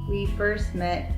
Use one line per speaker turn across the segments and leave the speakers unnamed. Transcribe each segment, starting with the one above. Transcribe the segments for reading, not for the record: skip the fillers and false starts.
We first met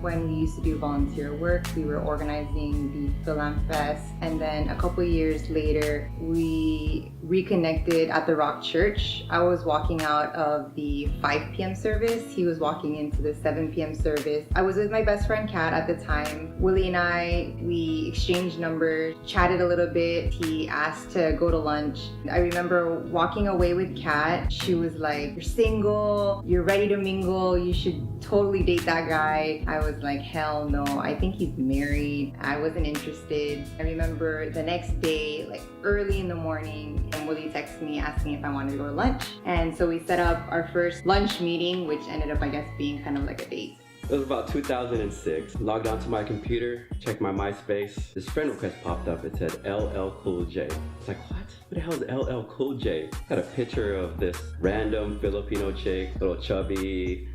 when we used to do volunteer work. We were organizing the Philam Fest, and then a couple years later we reconnected at the Rock Church. I was walking out of the 5 p.m. service. He was walking into the 7 p.m. service. I was with my best friend Kat at the time. Willy and we exchanged numbers, chatted a little bit. He asked to go to lunch. I remember walking away with Kat. She was like, "You're single, you're ready to mingle, you should totally date that guy." I was like, hell no, I think he's married. I wasn't interested. I remember the next day, like early in the morning, and Willy texted me asking if I wanted to go to lunch. And so we set up our first lunch meeting, which ended up, I guess, being kind of like a date.
It was about 2006. Logged onto my computer, checked my MySpace. This friend request popped up. It said LL Cool J. It's like, what? Who the hell is LL Cool J? Got a picture of this random Filipino chick, little chubby,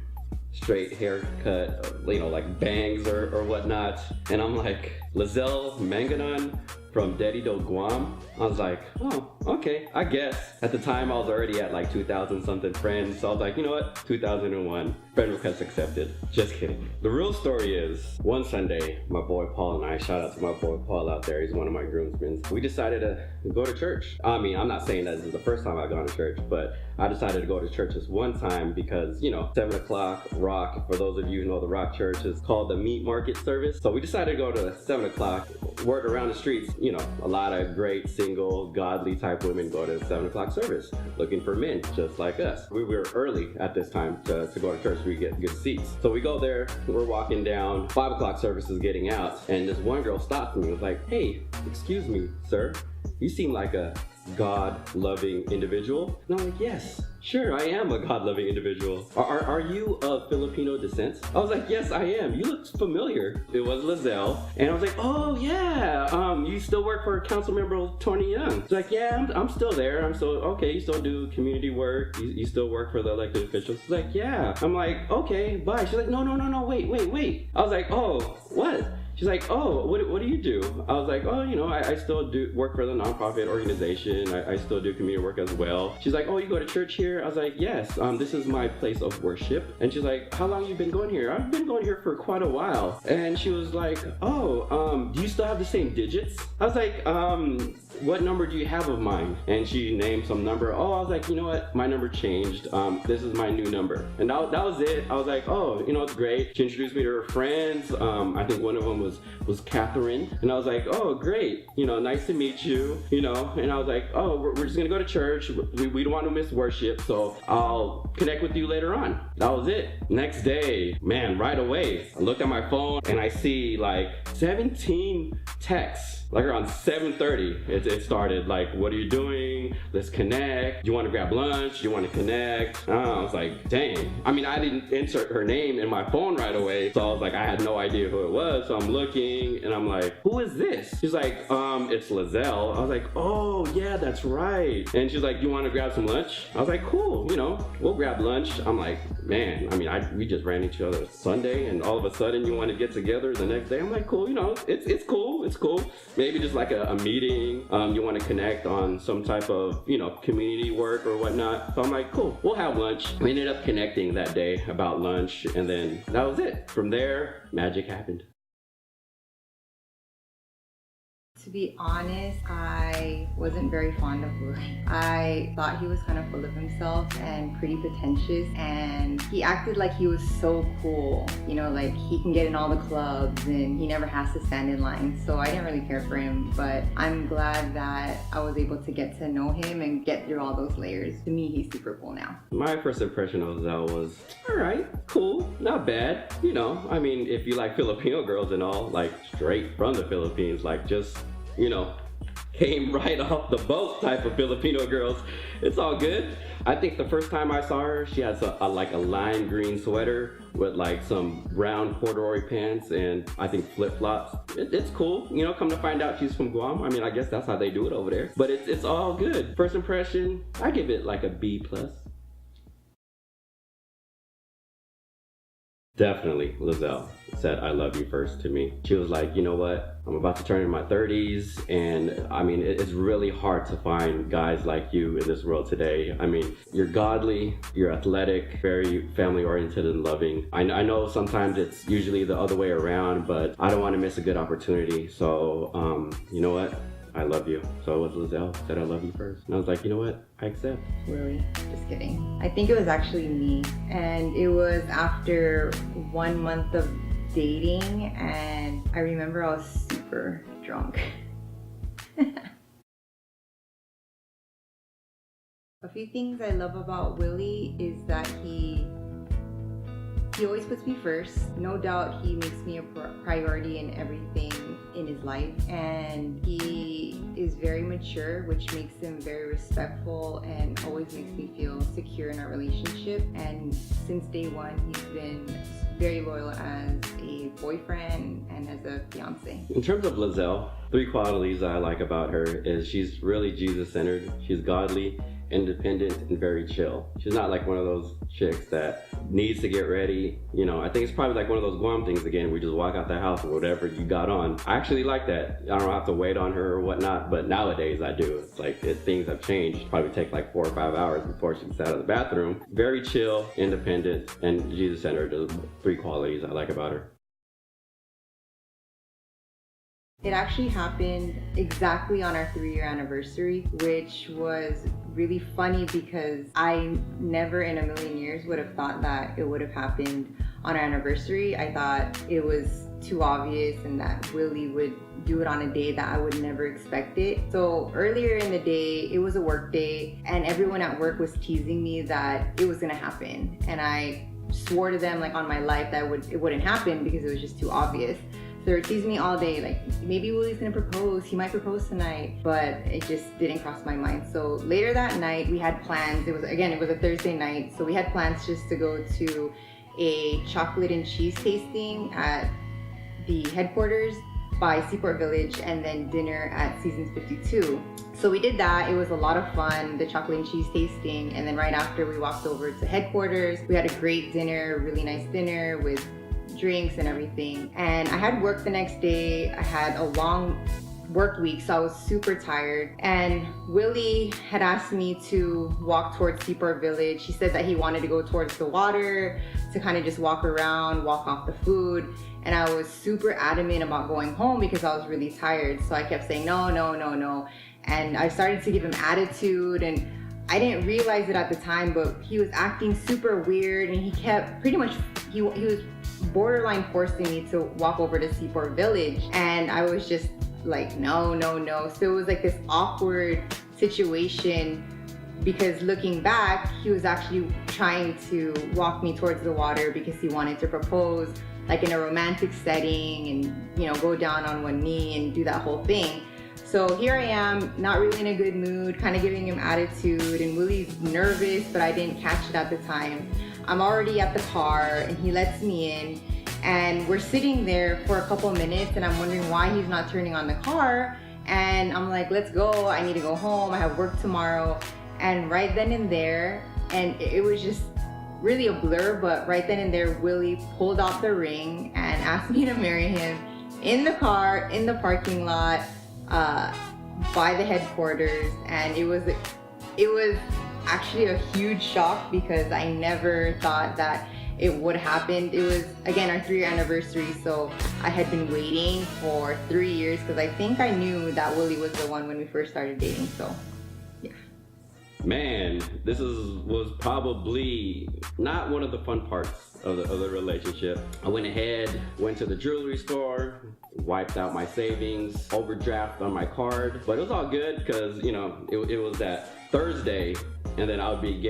straight haircut, you know, like bangs or whatnot. And I'm like, Liezl Manganon from Dedido, Guam. I was like, oh, okay, I guess. At the time, I was already at like 2,000 something friends. So I was like, you know what? 2001, friend request accepted. Just kidding. The real story is, one Sunday, my boy Paul and I, shout out to my boy Paul out there, he's one of my groomsmen. We decided to go to church. I mean, I'm not saying that this is the first time I've gone to church, but I decided to go to church this one time because, you know, 7 o'clock Rock, for those of you who know the Rock Church, is called the meat market service. So we decided to go to 7 o'clock, word around the streets, you know, a lot of great single, godly type women go to the 7 o'clock service looking for men just like us. We were early at this time to go to church so we get good seats. So we go there, we're walking down, 5 o'clock service is getting out, and this one girl stopped me and was like, "Hey, excuse me, sir, you seem like a God-loving individual." And I'm like, "Yes, sure, I am a God-loving individual. Are you of Filipino descent?" I was like, "Yes, I am. You look familiar." It was Liezl, and I was like, "Oh yeah, you still work for Councilmember Tony Young?" She's like, "Yeah, I'm still there. I'm still okay. You still do community work. You still work for the elected officials?" She's like, "Yeah." I'm like, "Okay, bye." She's like, "No, wait." I was like, "Oh, what?" She's like, "Oh, what do you do?" I was like, "Oh, you know, I still do work for the nonprofit organization. I still do community work as well." She's like, "Oh, you go to church here?" I was like, "Yes, this is my place of worship." And she's like, "How long you been going here?" "I've been going here for quite a while." And she was like, "Oh, do you still have the same digits?" I was like, "What number do you have of mine?" And she named some number. Oh, I was like, "You know what? My number changed. This is my new number." And that was it. I was like, "Oh, you know, it's great." She introduced me to her friends. I think one of them was Catherine. And I was like, "Oh, great. You know, nice to meet you." You know, and I was like, "Oh, we're just gonna go to church. We don't want to miss worship, so I'll connect with you later on." That was it. Next day, man, right away, I looked at my phone and I see like 17 texts. Like around 7:30, it started like, "What are you doing? Let's connect. Do you want to grab lunch? Do you want to connect?" I was like, dang. I mean, I didn't insert her name in my phone right away, so I was like, I had no idea who it was. So I'm looking and I'm like, "Who is this?" She's like, "It's Liezl." I was like, "Oh yeah, that's right." And she's like, "Do you want to grab some lunch?" I was like, "Cool, you know, we'll grab lunch." I'm like, man, I mean, we just ran into each other Sunday, and all of a sudden you want to get together the next day. I'm like, cool, you know, it's cool. Maybe just like a meeting, you want to connect on some type of, you know, community work or whatnot. So I'm like, cool, we'll have lunch. We ended up connecting that day about lunch, and then that was it. From there, magic happened.
To be honest, I wasn't very fond of Willy. I thought he was kind of full of himself and pretty pretentious, and he acted like he was so cool. You know, like he can get in all the clubs and he never has to stand in line. So I didn't really care for him, but I'm glad that I was able to get to know him and get through all those layers. To me, he's super cool now.
My first impression of Liezl was, all right, cool, not bad. You know, I mean, if you like Filipino girls and all, like straight from the Philippines, like just, you know, came right off the boat type of Filipino girls. It's all good. I think the first time I saw her, she has a lime green sweater with like some brown corduroy pants and I think flip-flops. It's cool. You know, come to find out she's from Guam. I mean, I guess that's how they do it over there. But it's all good. First impression, I give it like a B+. Definitely, Liezl said I love you first to me. She was like, you know what? I'm about to turn in my 30s, and I mean, it's really hard to find guys like you in this world today. I mean, you're godly, you're athletic, very family oriented and loving. I know sometimes it's usually the other way around, but I don't want to miss a good opportunity. So, you know what? I love you. So it was Liezl said I love you first. And I was like, you know what? I accept.
Willy, just kidding. I think it was actually me. And it was after 1 month of dating, and I remember I was super drunk. A few things I love about Willy is that he always puts me first. No doubt he makes me a priority in everything in his life, and he is very mature, which makes him very respectful and always makes me feel secure in our relationship. And since day one, he's been very loyal as a boyfriend and as a fiance.
In terms of Liezl, 3 qualities I like about her is she's really Jesus-centered, she's godly, independent, and very chill. She's not like one of those chicks that needs to get ready. You know, I think it's probably like one of those Guam things again. We just walk out the house or whatever you got on. I actually like that. I don't have to wait on her or whatnot, but nowadays I do. It's like things have changed. Probably take like 4 or 5 hours before she gets out of the bathroom. Very chill, independent, and Jesus-centered are the 3 qualities I like about her.
It actually happened exactly on our 3-year anniversary, which was really funny because I never in a million years would have thought that it would have happened on our anniversary. I thought it was too obvious and that Willy would do it on a day that I would never expect it. So earlier in the day, it was a work day, and everyone at work was teasing me that it was gonna happen. And I swore to them, like on my life, that it wouldn't happen because it was just too obvious. So they were teasing me all day, like maybe Willy's gonna propose, he might propose tonight, but it just didn't cross my mind. So later that night, we had plans. It was a Thursday night, so we had plans just to go to a chocolate and cheese tasting at the headquarters by Seaport Village, and then dinner at Seasons 52. So we did that. It was a lot of fun, the chocolate and cheese tasting, and then right after we walked over to headquarters. We had a great dinner, really nice dinner with drinks and everything. And I had work the next day. I had a long work week, so I was super tired. And Willy had asked me to walk towards Seaport Village. He said that he wanted to go towards the water to kind of just walk around, walk off the food. And I was super adamant about going home because I was really tired. So I kept saying, no, no, no, no. And I started to give him attitude, and I didn't realize it at the time, but he was acting super weird, and he kept pretty much, he was borderline forcing me to walk over to Seaport Village. And I was just like, no, no, no. So it was like this awkward situation because looking back, he was actually trying to walk me towards the water because he wanted to propose, like in a romantic setting, and, you know, go down on one knee and do that whole thing. So here I am, not really in a good mood, kind of giving him attitude, and Willy's nervous, but I didn't catch it at the time. I'm already at the car, and he lets me in, and we're sitting there for a couple minutes, and I'm wondering why he's not turning on the car. And I'm like, let's go, I need to go home, I have work tomorrow. And right then and there, and it was just really a blur, but right then and there, Willy pulled out the ring and asked me to marry him in the car, in the parking lot, by the headquarters. And it was actually a huge shock because I never thought that it would happen. It was, again, our 3-year anniversary, so I had been waiting for 3 years because I think I knew that Willy was the one when we first started dating. So yeah.
Man, this was probably not one of the fun parts of the relationship. I went ahead, went to the jewelry store, wiped out my savings, overdraft on my card, but it was all good because, you know, it was that Thursday, and then I would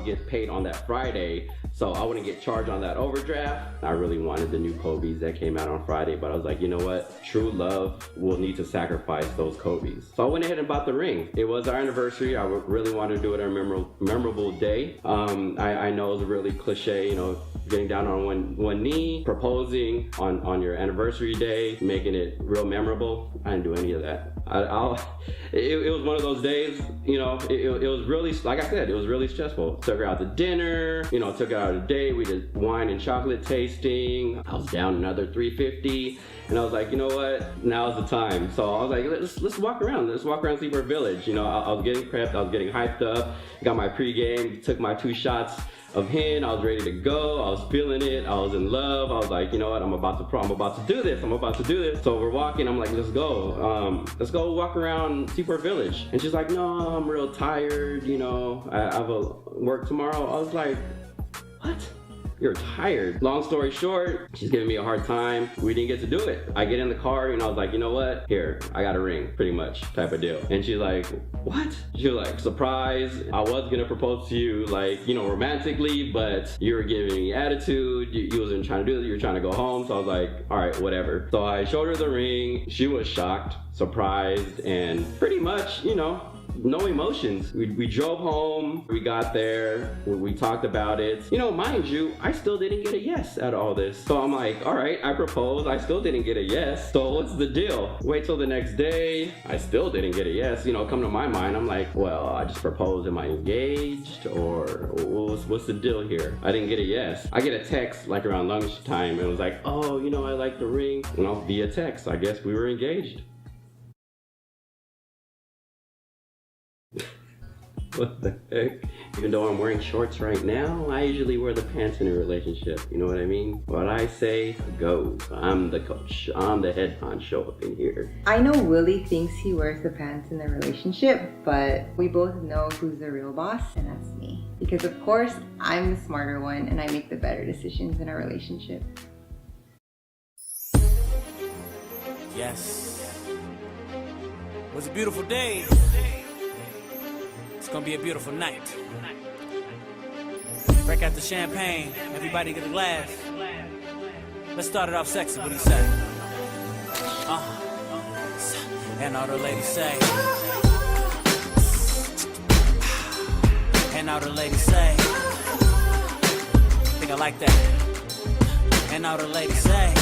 get paid on that Friday, so I wouldn't get charged on that overdraft. I really wanted the new Kobe's that came out on Friday, but I was like, you know what? True love will need to sacrifice those Kobe's. So I went ahead and bought the ring. It was our anniversary. I really wanted to do it on a memorable day. I know it was really cliche, you know, getting down on one knee, proposing on your anniversary day, making it real memorable. I didn't do any of that. It was one of those days, you know, it was really, like I said, it was really stressful. Took her out to dinner, you know, took her out to date. We did wine and chocolate tasting. I was down another $350. And I was like, you know what, now's the time. So I was like, let's walk around. Let's walk around Seaport Village. You know, I was getting prepped, I was getting hyped up, got my pregame, took my 2 shots of hen. I was ready to go. I was feeling it. I was in love. I was like, you know what? I'm about to do this. I'm about to do this. So we're walking. I'm like, let's go. Let's go walk around Seaport Village. And she's like, no, I'm real tired. You know, I have a work tomorrow. I was like, what? You're tired. Long story short, she's giving me a hard time. We didn't get to do it. I get in the car and I was like, you know what? Here, I got a ring, pretty much, type of deal. And she's like, what? She was like, surprise. I was gonna propose to you, like, you know, romantically, but you were giving me attitude. You wasn't trying to do it. You were trying to go home. So I was like, all right, whatever. So I showed her the ring. She was shocked, surprised, and pretty much, you know, no emotions. We drove home, we got there, we talked about it. You know, mind you, I still didn't get a yes out of all this. So I'm like, all right, I proposed, I still didn't get a yes. So what's the deal? Wait till the next day, I still didn't get a yes. You know, come to my mind, I'm like, well, I just proposed, am I engaged? Or what's the deal here? I didn't get a yes. I get a text like around lunchtime and it was like, oh, you know, I like the ring. You know, via text, I guess we were engaged. What the heck? Even though I'm wearing shorts right now, I usually wear the pants in a relationship. You know what I mean? What I say goes. I'm the coach. I'm the head honcho up in here.
I know Willy thinks he wears the pants in the relationship, but we both know who's the real boss, and that's me. Because of course, I'm the smarter one and I make the better decisions in a relationship.
Yes. It was a beautiful day. It's gonna be a beautiful night. Break out the champagne, everybody get a glass. Let's start it off sexy, what do you say? And all the ladies say. And all the ladies say. I think I like that. And all the ladies say.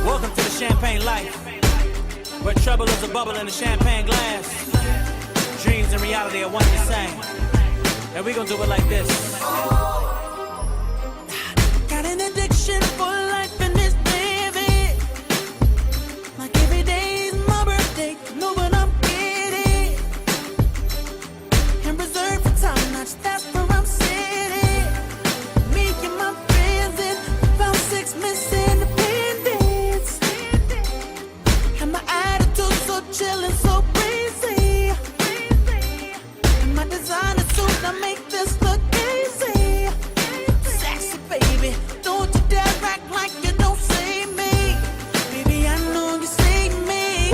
Welcome to the champagne life, where trouble is a bubble in a champagne glass. Dreams and reality are one and the same. And we gon' do it like this. Got an addiction for life in this baby. Like every day is my birthday. Know what I'm getting. And reserved for time, that's where I'm sitting. Me and my friends in about 6 Miss Independence. And my attitude so chillin', so breezy. Designer suit, I make this look easy. Sexy baby, don't you dare act like you don't see me. Baby, I know you see me.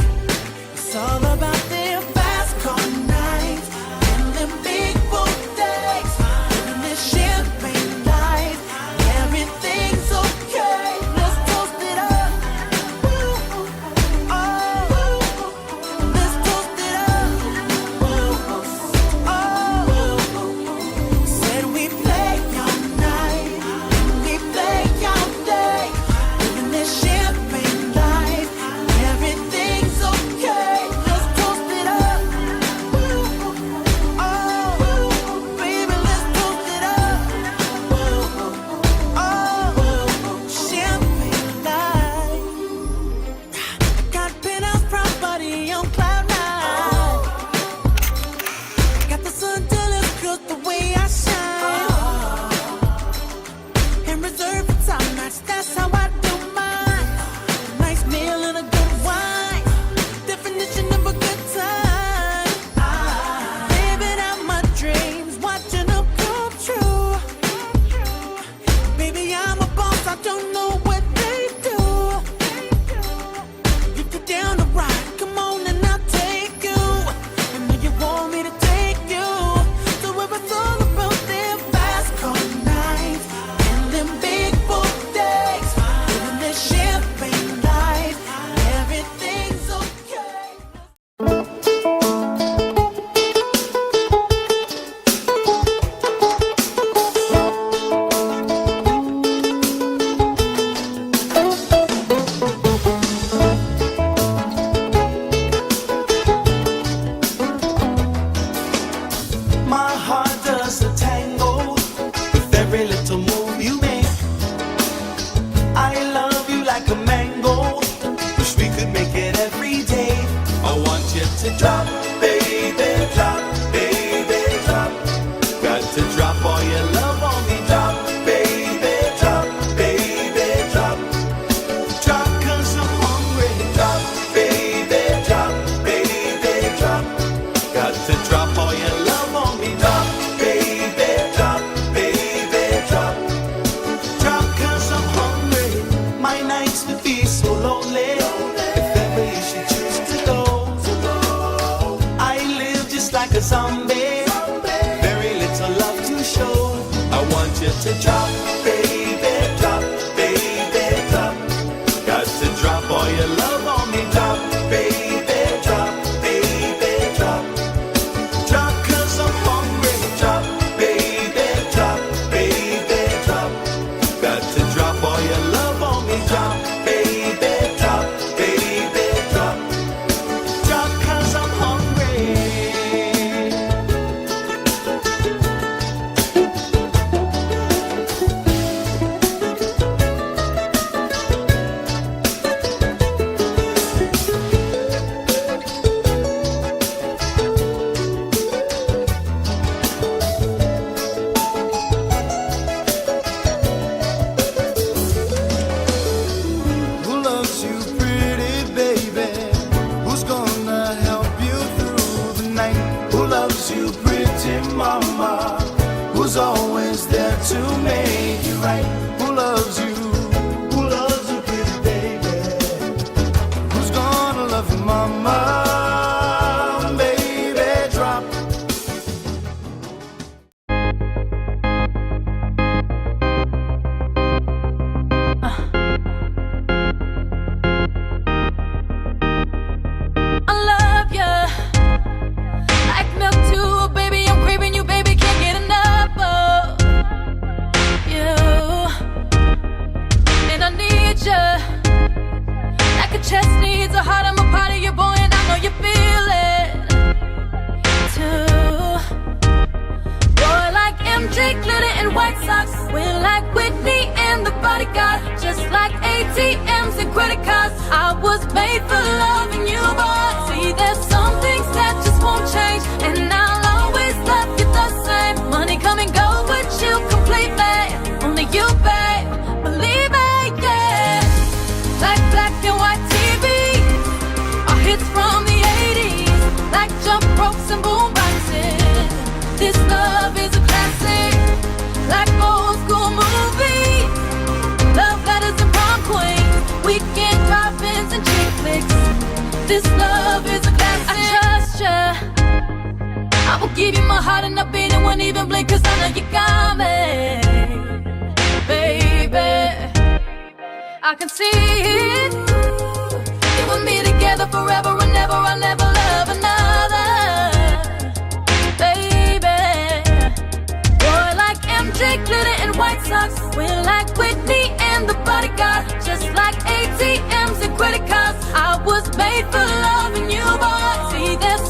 It's all about them fast car nights and them big boat days. Living this champagne life, everything's okay. Let's toast it up. Let's toast it up. want you to drop, baby, drop, baby, drop. Got to drop all your love on me, drop, baby, drop, baby, drop. Drop 'cause I'm hungry, drop, baby, drop, baby, drop. Got to drop all your love on me, drop, baby, drop, baby, drop. Drop 'cause I'm hungry. Who loves you, pretty baby? Who's gonna help you through the night? Who loves you, pretty mama? Who's always there to make you right? Who loves you? Who loves you, pretty baby? Who's gonna love you, mama? Baby, drop.
I love you like milk too, baby. I'm craving you, baby. Can't get enough of you, and I need you like a chest needs a heart. I'm a part of you, boy, and I know you feel it too. Boy, like MJ, glitter and white socks. We're like Whitney and the bodyguard, just like ATMs and credit cards. I was made for loving you, boy. See, there's some things that just won't change, and I'll always love you the same. Money come and go, but you completely. Only you, babe, believe it, yeah. Like black and white TV, our hits from the 80s, like jump ropes and boom boxes. This love is a classic, like old school movies. Love letters and prom queens, weekend drop-ins and chick flicks. This love is a classic. I trust ya. I will give you my heart and a beat and won't even blink, 'cause I know you got me, baby. I can see it. You and me together forever and ever. I'll never love another, baby. Boy, like MJ, glitter and white socks. We're like Whitney and the bodyguard, just like ATMs and credit cards. I was made for loving you, boy. See, there's